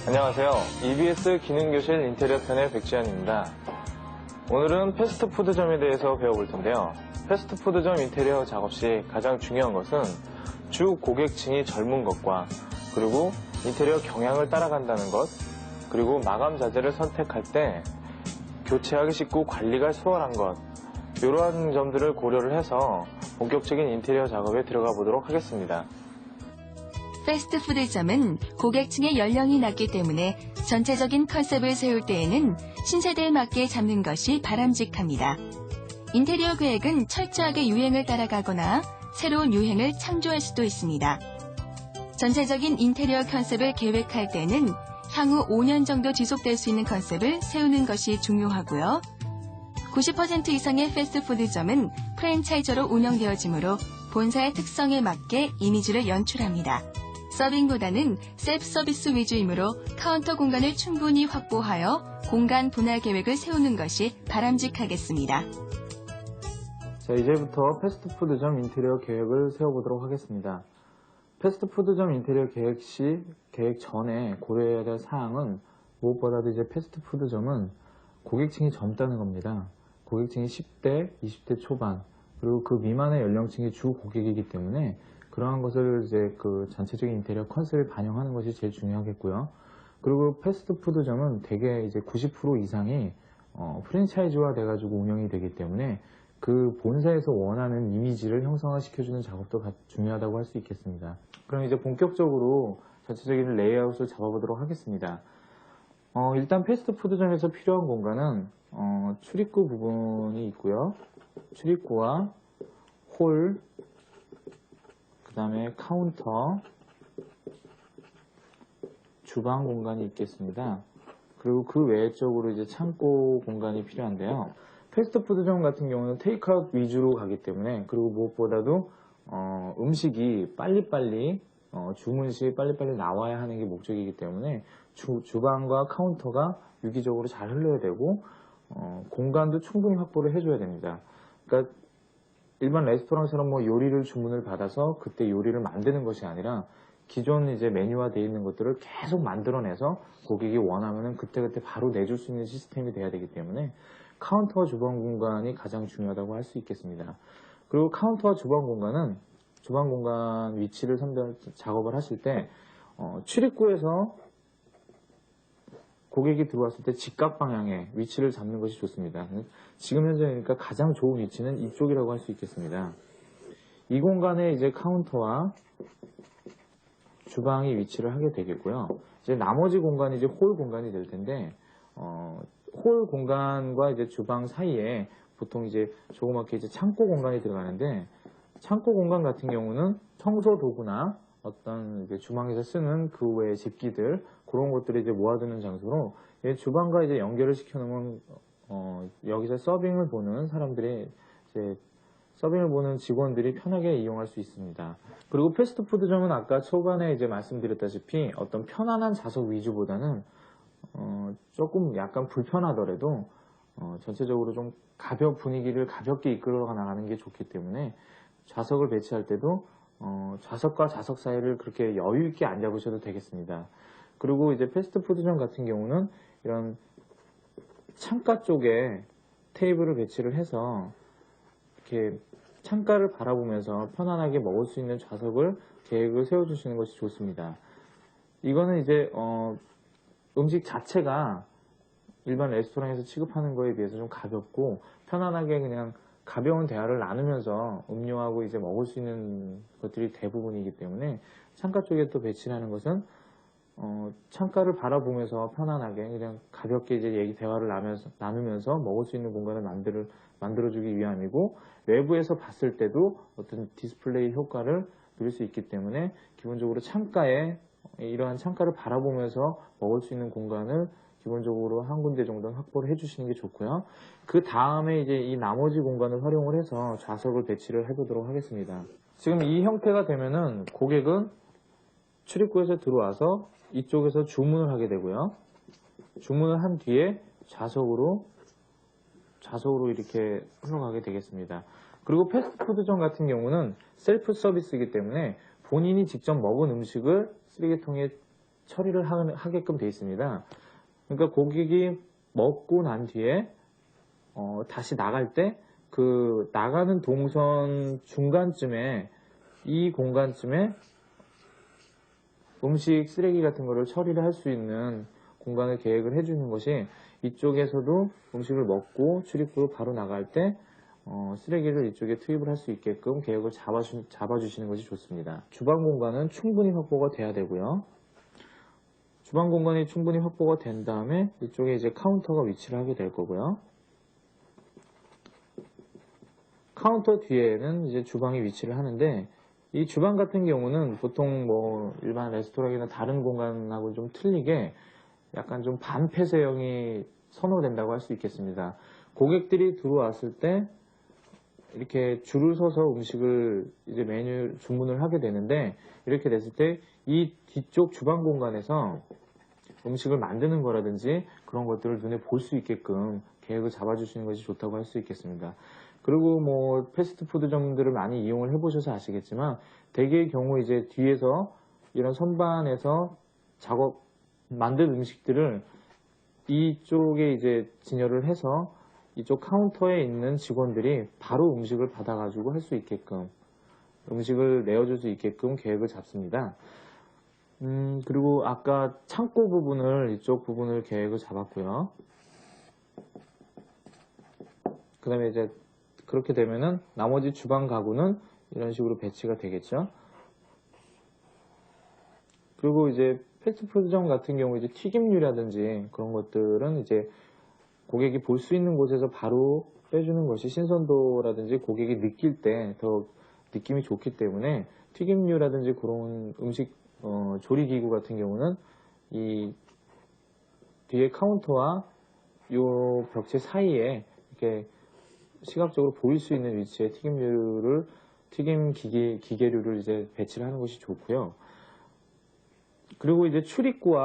안녕하세요. EBS 기능교실 인테리어 편의 백지현입니다. 오늘은 패스트푸드점에 대해서 배워볼 텐데요. 패스트푸드점 인테리어 작업 시 가장 중요한 것은 주 고객층이 젊은 것과 그리고 인테리어 경향을 따라간다는 것, 그리고 마감 자재를 선택할 때 교체하기 쉽고 관리가 수월한 것, 이러한 점들을 고려를 해서 본격적인 인테리어 작업에 들어가 보도록 하겠습니다. 패스트푸드점은 고객층의 연령이 낮기 때문에 전체적인 컨셉을 세울 때에는 신세대에 맞게 잡는 것이 바람직합니다. 인테리어 계획은 철저하게 유행을 따라가거나 새로운 유행을 창조할 수도 있습니다. 전체적인 인테리어 컨셉을 계획할 때는 향후 5년 정도 지속될 수 있는 컨셉을 세우는 것이 중요하고요. 90% 이상의 패스트푸드점은 프랜차이저로 운영되어지므로 본사의 특성에 맞게 이미지를 연출합니다. 서빙보다는 셀프 서비스 위주이므로 카운터 공간을 충분히 확보하여 공간 분할 계획을 세우는 것이 바람직하겠습니다. 자, 이제부터 패스트푸드점 인테리어 계획을 세워보도록 하겠습니다. 패스트푸드점 인테리어 계획 전에 고려해야 될 사항은 무엇보다도 이제 패스트푸드점은 고객층이 젊다는 겁니다. 고객층이 10대, 20대 초반, 그리고 그 미만의 연령층이 주 고객이기 때문에 그러한 것을 이제 그 전체적인 인테리어 컨셉을 반영하는 것이 제일 중요하겠고요. 그리고 패스트푸드점은 대개 이제 90% 이상이 프랜차이즈화 돼가지고 운영이 되기 때문에 그 본사에서 원하는 이미지를 형성화시켜주는 작업도 중요하다고 할 수 있겠습니다. 그럼 이제 본격적으로 전체적인 레이아웃을 잡아보도록 하겠습니다. 일단 패스트푸드점에서 필요한 공간은 출입구 부분이 있고요. 출입구와 홀, 그 다음에 카운터, 주방 공간이 있겠습니다. 그리고 그 외적으로 이제 창고 공간이 필요한데요. 패스트푸드점 같은 경우는 테이크아웃 위주로 가기 때문에, 그리고 무엇보다도 음식이 빨리빨리 주문 시 빨리빨리 나와야 하는 게 목적이기 때문에 주방과 카운터가 유기적으로 잘 흘러야 되고 공간도 충분히 확보를 해줘야 됩니다. 그러니까 일반 레스토랑처럼 뭐 요리를 주문을 받아서 그때 요리를 만드는 것이 아니라 기존 이제 메뉴화 되어 있는 것들을 계속 만들어내서 고객이 원하면은 그때그때 바로 내줄 수 있는 시스템이 돼야 되기 때문에 카운터와 주방 공간이 가장 중요하다고 할 수 있겠습니다. 그리고 카운터와 주방 공간은 주방 공간 위치를 작업을 하실 때 출입구에서 고객이 들어왔을 때 직각 방향의 위치를 잡는 것이 좋습니다. 지금 현재니까 가장 좋은 위치는 이쪽이라고 할 수 있겠습니다. 이 공간에 이제 카운터와 주방이 위치를 하게 되겠고요. 이제 나머지 공간이 이제 홀 공간이 될 텐데, 홀 공간과 이제 주방 사이에 보통 이제 조그맣게 이제 창고 공간이 들어가는데, 창고 공간 같은 경우는 청소 도구나 어떤 이제 주방에서 쓰는 그 외의 집기들, 그런 것들을 이제 모아두는 장소로 주방과 이제 연결을 시켜놓으면 여기서 서빙을 보는 사람들이 이제 서빙을 보는 직원들이 편하게 이용할 수 있습니다. 그리고 패스트푸드점은 아까 초반에 이제 말씀드렸다시피 어떤 편안한 좌석 위주보다는 조금 약간 불편하더라도 전체적으로 좀 분위기를 가볍게 이끌어 나가는 게 좋기 때문에 좌석을 배치할 때도 좌석과 좌석 사이를 그렇게 여유 있게 안 잡으셔도 되겠습니다. 그리고 이제 패스트푸드점 같은 경우는 이런 창가 쪽에 테이블을 배치를 해서 이렇게 창가를 바라보면서 편안하게 먹을 수 있는 좌석을 계획을 세워주시는 것이 좋습니다. 이거는 이제 음식 자체가 일반 레스토랑에서 취급하는 거에 비해서 좀 가볍고 편안하게 그냥 가벼운 대화를 나누면서 음료하고 이제 먹을 수 있는 것들이 대부분이기 때문에 창가 쪽에 또 배치하는 것은 창가를 바라보면서 편안하게 그냥 가볍게 이제 대화를 나누면서 먹을 수 있는 공간을 만들어주기 위함이고, 외부에서 봤을 때도 어떤 디스플레이 효과를 누릴 수 있기 때문에 기본적으로 이러한 창가를 바라보면서 먹을 수 있는 공간을 기본적으로 한 군데 정도는 확보를 해주시는 게 좋고요. 그 다음에 이제 이 나머지 공간을 활용을 해서 좌석을 배치를 해보도록 하겠습니다. 지금 이 형태가 되면은 고객은 출입구에서 들어와서 이쪽에서 주문을 하게 되고요. 주문을 한 뒤에 좌석으로 이렇게 흘러가게 되겠습니다. 그리고 패스트푸드점 같은 경우는 셀프 서비스이기 때문에 본인이 직접 먹은 음식을 쓰레기통에 처리를 하게끔 되어 있습니다. 그러니까 고객이 먹고 난 뒤에 다시 나갈 때 그 나가는 동선 중간쯤에 이 공간쯤에 음식 쓰레기 같은 거를 처리를 할 수 있는 공간을 계획을 해주는 것이 이쪽에서도 음식을 먹고 출입구로 바로 나갈 때 쓰레기를 이쪽에 투입을 할 수 있게끔 계획을 잡아주시는 것이 좋습니다. 주방 공간은 충분히 확보가 돼야 되고요. 주방 공간이 충분히 확보가 된 다음에 이쪽에 이제 카운터가 위치를 하게 될 거고요. 카운터 뒤에는 이제 주방이 위치를 하는데 이 주방 같은 경우는 보통 뭐 일반 레스토랑이나 다른 공간하고 좀 틀리게 약간 좀 반폐쇄형이 선호된다고 할 수 있겠습니다. 고객들이 들어왔을 때 이렇게 줄을 서서 음식을 이제 메뉴 주문을 하게 되는데 이렇게 됐을 때 이 뒤쪽 주방 공간에서 음식을 만드는 거라든지 그런 것들을 눈에 볼 수 있게끔 계획을 잡아주시는 것이 좋다고 할 수 있겠습니다. 그리고 뭐 패스트푸드점들을 많이 이용을 해보셔서 아시겠지만 대개의 경우 이제 뒤에서 이런 선반에서 만든 음식들을 이쪽에 이제 진열을 해서 이쪽 카운터에 있는 직원들이 바로 음식을 받아가지고 할 수 있게끔 음식을 내어줄 수 있게끔 계획을 잡습니다. 그리고 아까 창고 부분을 이쪽 부분을 계획을 잡았고요. 그 다음에 이제 그렇게 되면은 나머지 주방 가구는 이런 식으로 배치가 되겠죠. 그리고 이제 패스트푸드점 같은 경우 이제 튀김류라든지 그런 것들은 이제 고객이 볼 수 있는 곳에서 바로 빼주는 것이 신선도라든지 고객이 느낄 때 더 느낌이 좋기 때문에 튀김류라든지 그런 음식 조리기구 같은 경우는 이 뒤에 카운터와 요 벽체 사이에 이렇게 시각적으로 보일 수 있는 위치에 튀김 기계류를 이제 배치를 하는 것이 좋고요. 그리고 이제 출입구와